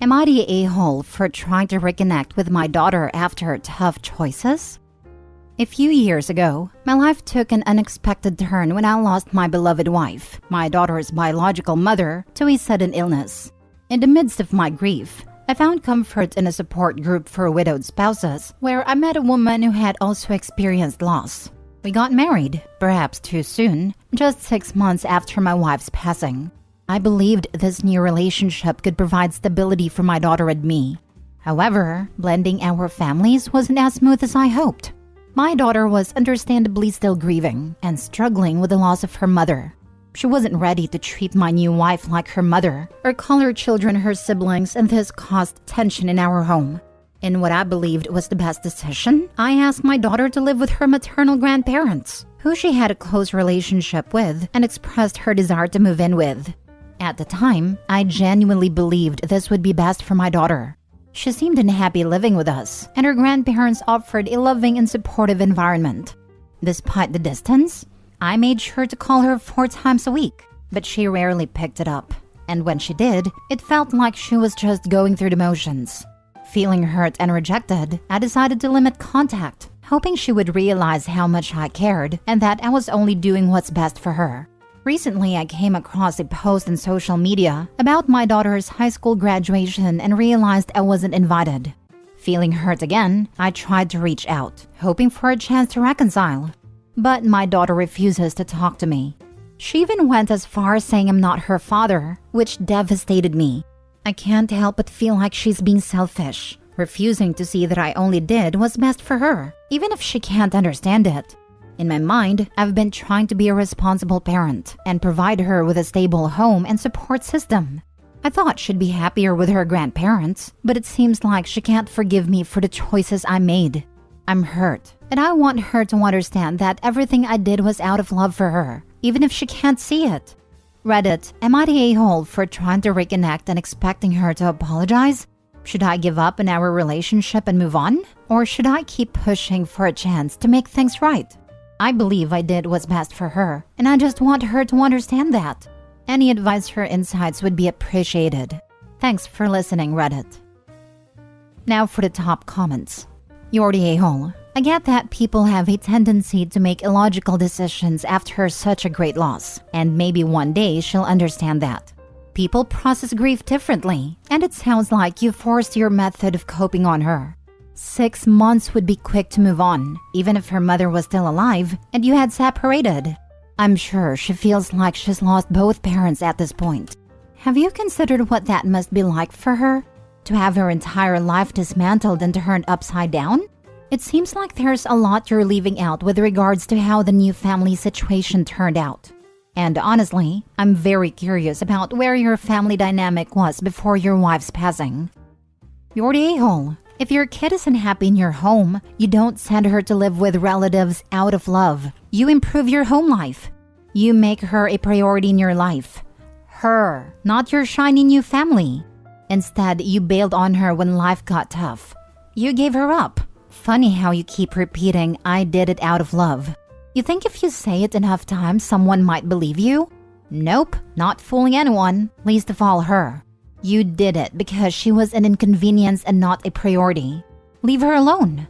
Am I the a-hole for trying to reconnect with my daughter after tough choices? A few years ago, my life took an unexpected turn when I lost my beloved wife, my daughter's biological mother, to a sudden illness. In the midst of my grief, I found comfort in a support group for widowed spouses, where I met a woman who had also experienced loss. We got married, perhaps too soon, just 6 months after my wife's passing. I believed this new relationship could provide stability for my daughter and me. However, blending our families wasn't as smooth as I hoped. My daughter was understandably still grieving and struggling with the loss of her mother. She wasn't ready to treat my new wife like her mother or call her children her siblings, and this caused tension in our home. In what I believed was the best decision, I asked my daughter to live with her maternal grandparents, who she had a close relationship with and expressed her desire to move in with. At the time, I genuinely believed this would be best for my daughter. She seemed unhappy living with us, and her grandparents offered a loving and supportive environment. Despite the distance, I made sure to call her 4 times a week, but she rarely picked it up. And when she did, it felt like she was just going through the motions. Feeling hurt and rejected, I decided to limit contact, hoping she would realize how much I cared and that I was only doing what's best for her. Recently, I came across a post on social media about my daughter's high school graduation and realized I wasn't invited. Feeling hurt again, I tried to reach out, hoping for a chance to reconcile. But my daughter refuses to talk to me. She even went as far as saying I'm not her father, which devastated me. I can't help but feel like she's being selfish, refusing to see that I only did what's best for her, even if she can't understand it. In my mind, I've been trying to be a responsible parent and provide her with a stable home and support system. I thought she'd be happier with her grandparents, but it seems like she can't forgive me for the choices I made. I'm hurt, and I want her to understand that everything I did was out of love for her, even if she can't see it. Reddit, am I the a-hole for trying to reconnect and expecting her to apologize? Should I give up on our relationship and move on? Or should I keep pushing for a chance to make things right? I believe I did what's best for her, and I just want her to understand that. Any advice or insights would be appreciated. Thanks for listening, Reddit. Now for the top comments. You're the a-hole. I get that people have a tendency to make illogical decisions after such a great loss, and maybe one day she'll understand that. People process grief differently, and it sounds like you forced your method of coping on her. 6 months would be quick to move on, even if her mother was still alive and you had separated. I'm sure she feels like she's lost both parents at this point. Have you considered what that must be like for her? To have her entire life dismantled and turned upside down? It seems like there's a lot you're leaving out with regards to how the new family situation turned out. And honestly, I'm very curious about where your family dynamic was before your wife's passing. You're the a-hole. If your kid isn't happy in your home, you don't send her to live with relatives out of love. You improve your home life. You make her a priority in your life. Her, not your shiny new family. Instead, you bailed on her when life got tough. You gave her up. Funny how you keep repeating, I did it out of love. You think if you say it enough times, someone might believe you? Nope, not fooling anyone, least of all her. You did it because she was an inconvenience and not a priority. Leave her alone.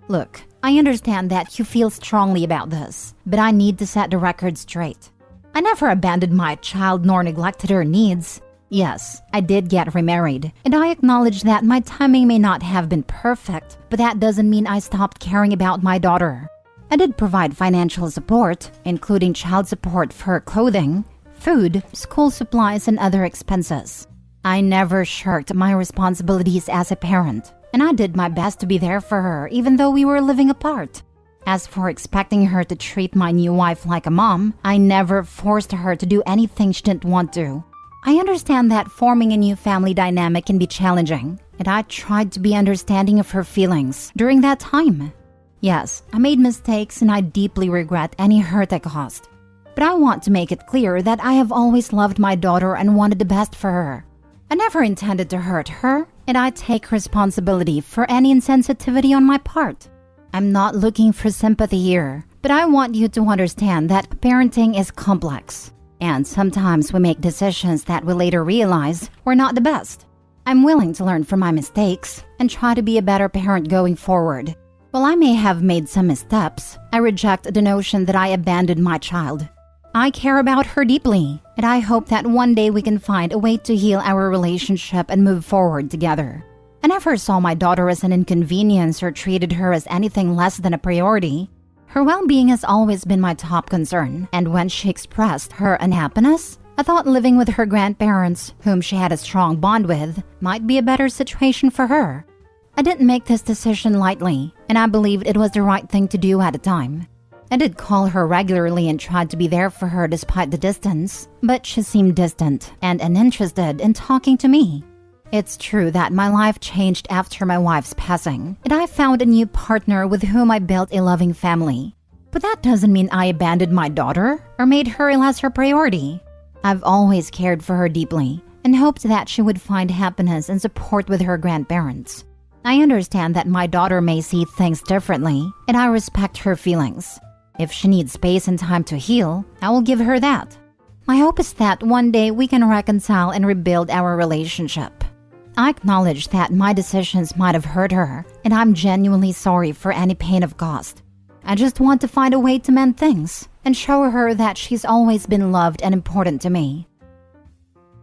Look, I understand that you feel strongly about this, but I need to set the record straight. I never abandoned my child nor neglected her needs. Yes, I did get remarried, and I acknowledge that my timing may not have been perfect, but that doesn't mean I stopped caring about my daughter. I did provide financial support, including child support for clothing, food, school supplies, and other expenses. I never shirked my responsibilities as a parent, and I did my best to be there for her even though we were living apart. As for expecting her to treat my new wife like a mom, I never forced her to do anything she didn't want to. I understand that forming a new family dynamic can be challenging, and I tried to be understanding of her feelings during that time. Yes, I made mistakes and I deeply regret any hurt I caused. But I want to make it clear that I have always loved my daughter and wanted the best for her. I never intended to hurt her, and I take responsibility for any insensitivity on my part. I'm not looking for sympathy here, but I want you to understand that parenting is complex. And sometimes we make decisions that we later realize were not the best. I'm willing to learn from my mistakes and try to be a better parent going forward. While I may have made some missteps, I reject the notion that I abandoned my child. I care about her deeply, and I hope that one day we can find a way to heal our relationship and move forward together. I never saw my daughter as an inconvenience or treated her as anything less than a priority. Her well-being has always been my top concern, and when she expressed her unhappiness, I thought living with her grandparents, whom she had a strong bond with, might be a better situation for her. I didn't make this decision lightly, and I believed it was the right thing to do at the time. I did call her regularly and tried to be there for her despite the distance, but she seemed distant and uninterested in talking to me. It's true that my life changed after my wife's passing, and I found a new partner with whom I built a loving family. But that doesn't mean I abandoned my daughter or made her a lesser priority. I've always cared for her deeply and hoped that she would find happiness and support with her grandparents. I understand that my daughter may see things differently, and I respect her feelings. If she needs space and time to heal, I will give her that. My hope is that one day we can reconcile and rebuild our relationship. I acknowledge that my decisions might have hurt her, and I'm genuinely sorry for any pain I've caused. I just want to find a way to mend things and show her that she's always been loved and important to me.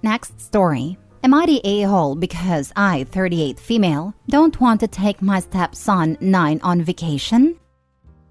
Next story. Am I the a-hole because I, 38 female, don't want to take my stepson, 9, on vacation?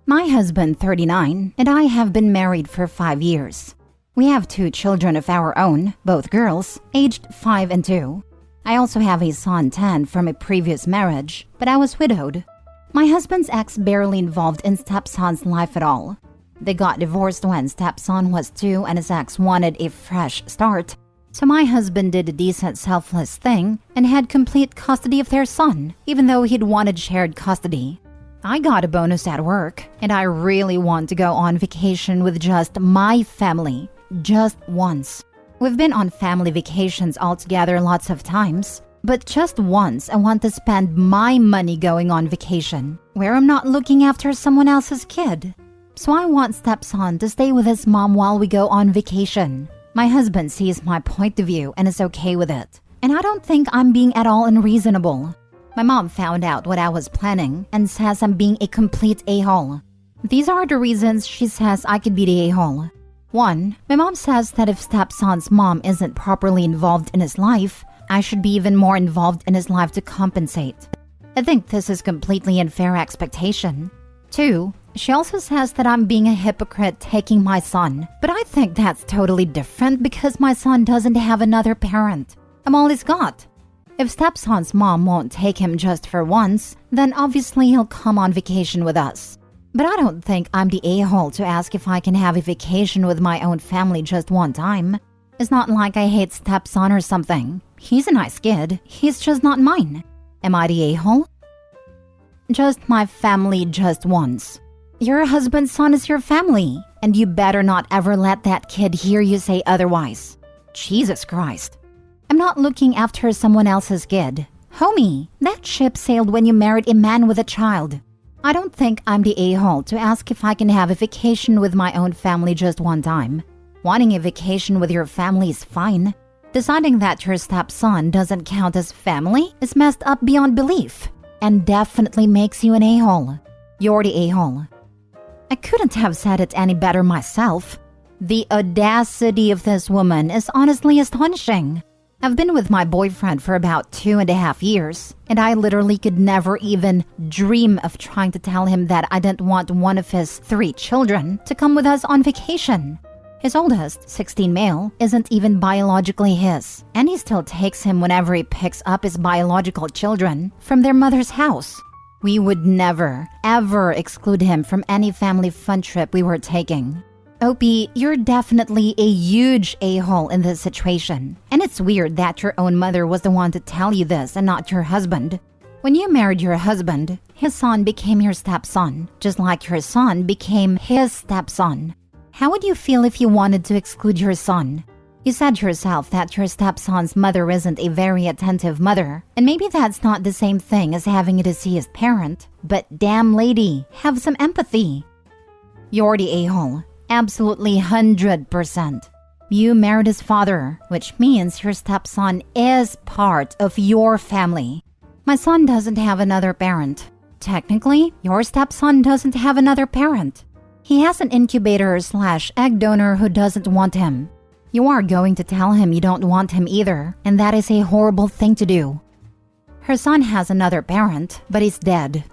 My husband, 39, and I have been married for 5 years. We have 2 children of our own, both girls, aged 5 and 2. I also have a son, 10, from a previous marriage, but I was widowed. My husband's ex barely involved in stepson's life at all. They got divorced when stepson was 2 and his ex wanted a fresh start. So my husband did a decent selfless thing and had complete custody of their son, even though he'd wanted shared custody. I got a bonus at work, and I really want to go on vacation with just my family, just once. We've been on family vacations all together lots of times, but just once I want to spend my money going on vacation, where I'm not looking after someone else's kid. So I want stepson to stay with his mom while we go on vacation. My husband sees my point of view and is okay with it, and I don't think I'm being at all unreasonable. My mom found out what I was planning and says I'm being a complete a-hole. These are the reasons she says I could be the a-hole. 1, my mom says that if stepson's mom isn't properly involved in his life, I should be even more involved in his life to compensate. I think this is completely unfair expectation. 2, she also says that I'm being a hypocrite taking my son, but I think that's totally different because my son doesn't have another parent. I'm all he's got. If stepson's mom won't take him just for once, then obviously he'll come on vacation with us. But I don't think I'm the a-hole to ask if I can have a vacation with my own family just one time. It's not like I hate stepson or something. He's a nice kid. He's just not mine. Am I the a-hole? Just my family just once. Your husband's son is your family, and you better not ever let that kid hear you say otherwise. Jesus Christ. I'm not looking after someone else's kid. Homie, that ship sailed when you married a man with a child. I don't think I'm the a-hole to ask if I can have a vacation with my own family just one time. Wanting a vacation with your family is fine. Deciding that your stepson doesn't count as family is messed up beyond belief, and definitely makes you an a-hole. You're the a-hole. I couldn't have said it any better myself. The audacity of this woman is honestly astonishing. I've been with my boyfriend for about 2.5 years, and I literally could never even dream of trying to tell him that I didn't want one of his 3 children to come with us on vacation. His oldest, 16 male, isn't even biologically his, and he still takes him whenever he picks up his biological children from their mother's house. We would never, ever exclude him from any family fun trip we were taking. Opie, you're definitely a huge a-hole in this situation. And it's weird that your own mother was the one to tell you this and not your husband. When you married your husband, his son became your stepson, just like your son became his stepson. How would you feel if you wanted to exclude your son? You said yourself that your stepson's mother isn't a very attentive mother, and maybe that's not the same thing as having a deceased parent, but damn lady, have some empathy. You're the a-hole. Absolutely 100%. You married his father, which means your stepson is part of your family. My son doesn't have another parent. Technically, your stepson doesn't have another parent. He has an incubator/egg donor who doesn't want him. You are going to tell him you don't want him either, and that is a horrible thing to do. Her son has another parent, but he's dead.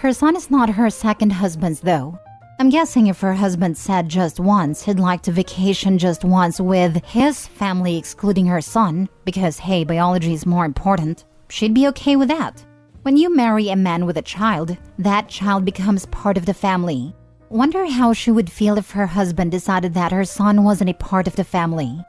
Her son is not her second husband's though. I'm guessing if her husband said just once he'd like to vacation just once with his family excluding her son, because hey, biology is more important, she'd be okay with that. When you marry a man with a child, that child becomes part of the family. Wonder how she would feel if her husband decided that her son wasn't a part of the family.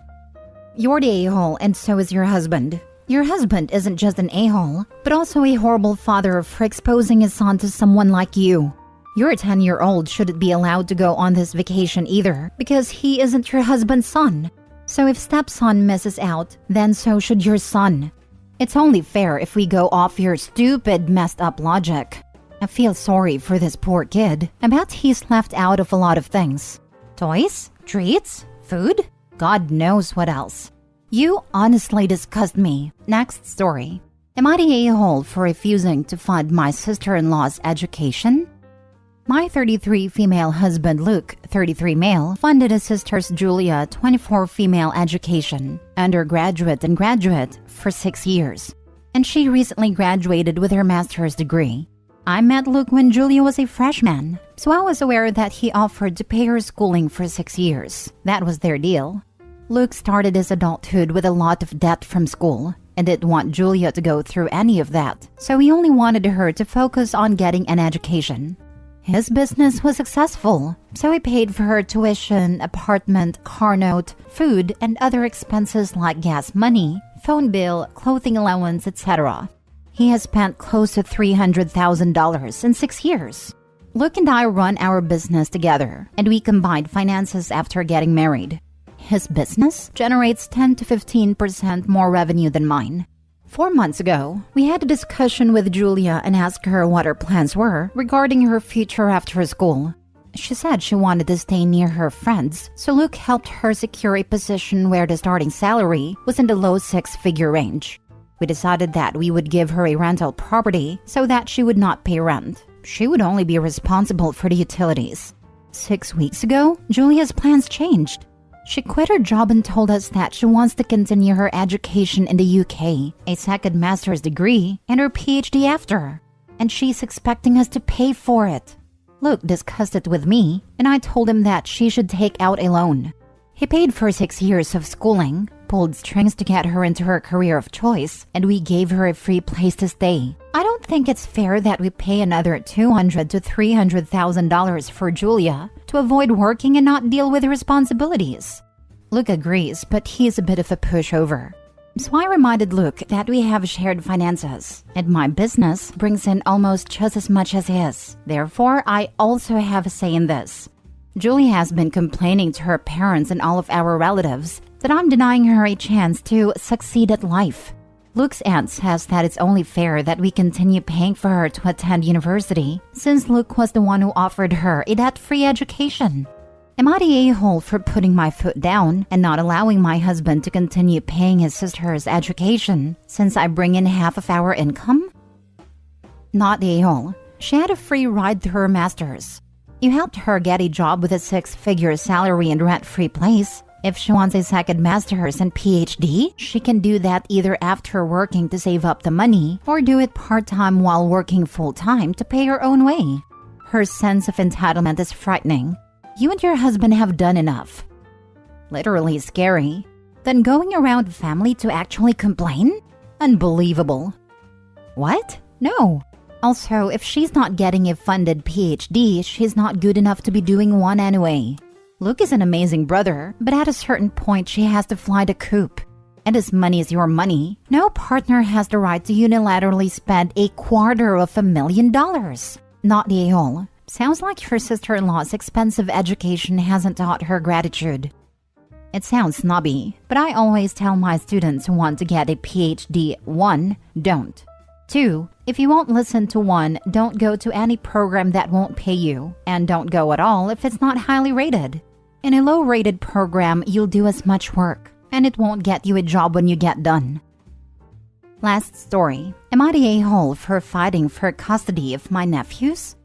You're the a-hole and so is your husband. Your husband isn't just an a-hole, but also a horrible father for exposing his son to someone like you. Your 10-year-old shouldn't be allowed to go on this vacation either, because he isn't your husband's son. So if stepson misses out, then so should your son. It's only fair if we go off your stupid, messed up logic. I feel sorry for this poor kid. I bet he's left out of a lot of things. Toys? Treats? Food? God knows what else. You honestly disgust me. Next story. Am I the a-hole for refusing to fund my sister-in-law's education? My 33 female husband Luke, 33 male, funded his sister's Julia, 24 female education, undergraduate and graduate, for 6 years. And she recently graduated with her master's degree. I met Luke when Julia was a freshman, so I was aware that he offered to pay her schooling for 6 years. That was their deal. Luke started his adulthood with a lot of debt from school and didn't want Julia to go through any of that, so he only wanted her to focus on getting an education. His business was successful, so he paid for her tuition, apartment, car note, food, and other expenses like gas money, phone bill, clothing allowance, etc. He has spent close to $300,000 in 6 years. Luke and I run our business together, and we combined finances after getting married. His business generates 10 to 15% more revenue than mine. 4 months ago, we had a discussion with Julia and asked her what her plans were regarding her future after school. She said she wanted to stay near her friends, so Luke helped her secure a position where the starting salary was in the low six-figure range. We decided that we would give her a rental property so that she would not pay rent. She would only be responsible for the utilities. 6 weeks ago, Julia's plans changed. She quit her job and told us that she wants to continue her education in the UK, a second master's degree, and her PhD after. And she's expecting us to pay for it. Luke discussed it with me, and I told him that she should take out a loan. He paid for 6 years of schooling, pulled strings to get her into her career of choice, and we gave her a free place to stay. I don't think it's fair that we pay another $200,000 to $300,000 for Julia to avoid working and not deal with responsibilities. Luke agrees, but he's a bit of a pushover. So I reminded Luke that we have shared finances, and my business brings in almost just as much as his. Therefore, I also have a say in this. Julie has been complaining to her parents and all of our relatives that I'm denying her a chance to succeed at life. Luke's aunt says that it's only fair that we continue paying for her to attend university, since Luke was the one who offered her a debt-free education. Am I the a-hole for putting my foot down and not allowing my husband to continue paying his sister's education since I bring in half of our income? Not the a-hole. She had a free ride through her master's. You helped her get a job with a six-figure salary and rent-free place. If she wants a second master's and PhD, she can do that either after working to save up the money or do it part-time while working full-time to pay her own way. Her sense of entitlement is frightening. You and your husband have done enough. Literally scary. Then going around family to actually complain? Unbelievable. What? No. Also, if she's not getting a funded PhD, she's not good enough to be doing one anyway. Luke is an amazing brother, but at a certain point she has to fly the coop. And as money is your money, no partner has the right to unilaterally spend $250,000. Not the a-hole. Sounds like her sister-in-law's expensive education hasn't taught her gratitude. It sounds snobby, but I always tell my students who want to get a PhD, 1, don't. 2, if you won't listen to one, don't go to any program that won't pay you, and don't go at all if it's not highly rated. In a low-rated program, you'll do as much work, and it won't get you a job when you get done. Last story. Am I the a-hole for fighting for custody of my nephews?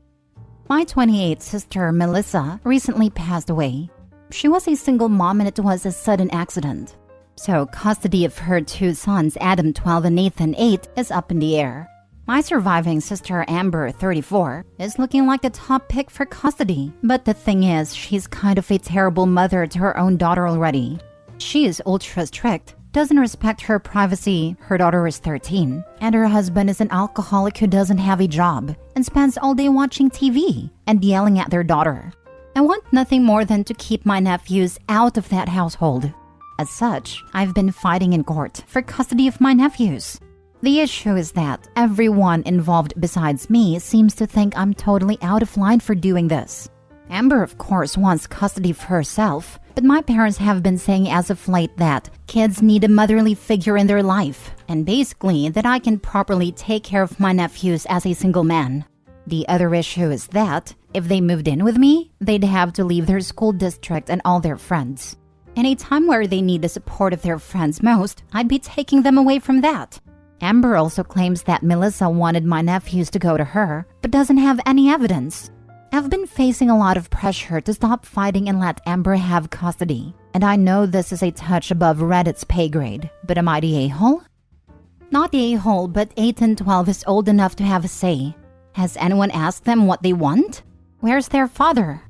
My 28th sister, Melissa, recently passed away. She was a single mom and it was a sudden accident. So custody of her two sons, Adam 12 and Nathan 8, is up in the air. My surviving sister, Amber 34, is looking like the top pick for custody. But the thing is, she's kind of a terrible mother to her own daughter already. She is ultra strict, doesn't respect her privacy, her daughter is 13, and her husband is an alcoholic who doesn't have a job and spends all day watching TV and yelling at their daughter. I want nothing more than to keep my nephews out of that household. As such, I've been fighting in court for custody of my nephews. The issue is that everyone involved besides me seems to think I'm totally out of line for doing this. Amber, of course, wants custody of herself, but my parents have been saying as of late that kids need a motherly figure in their life, and basically that I can properly take care of my nephews as a single man. The other issue is that if they moved in with me, they'd have to leave their school district and all their friends. In a time where they need the support of their friends most, I'd be taking them away from that. Amber also claims that Melissa wanted my nephews to go to her, but doesn't have any evidence. I've been facing a lot of pressure to stop fighting and let Amber have custody. And I know this is a touch above Reddit's pay grade, but am I the a-hole? Not the a-hole, but 8 and 12 is old enough to have a say. Has anyone asked them what they want? Where's their father?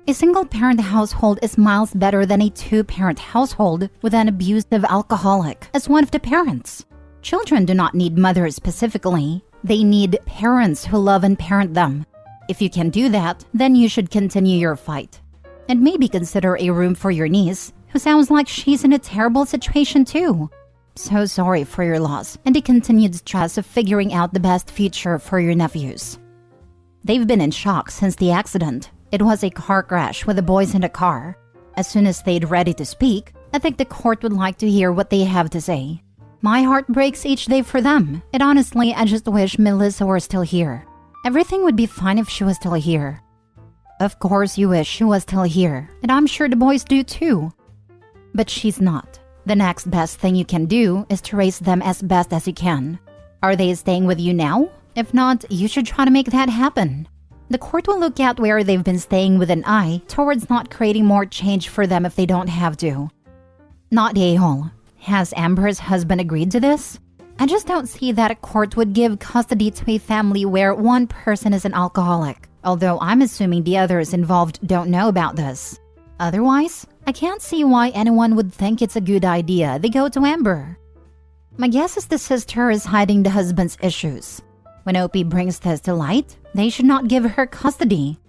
A single-parent household is miles better than a two-parent household with an abusive alcoholic as one of the parents. Children do not need mothers specifically. They need parents who love and parent them. If you can do that, then you should continue your fight. And maybe consider a room for your niece, who sounds like she's in a terrible situation too. So sorry for your loss and the continued stress of figuring out the best future for your nephews. They've been in shock since the accident. It was a car crash with the boys in the car. As soon as they'd ready to speak, I think the court would like to hear what they have to say. My heart breaks each day for them, and honestly, I just wish Melissa were still here. Everything would be fine if she was still here. Of course you wish she was still here, and I'm sure the boys do too. But she's not. The next best thing you can do is to raise them as best as you can. Are they staying with you now? If not, you should try to make that happen. The court will look at where they've been staying with an eye towards not creating more change for them if they don't have to. Not the a-hole. Has Amber's husband agreed to this? I just don't see that a court would give custody to a family where one person is an alcoholic, although I'm assuming the others involved don't know about this. Otherwise, I can't see why anyone would think it's a good idea they go to Amber. My guess is the sister is hiding the husband's issues. When OP brings this to light, they should not give her custody.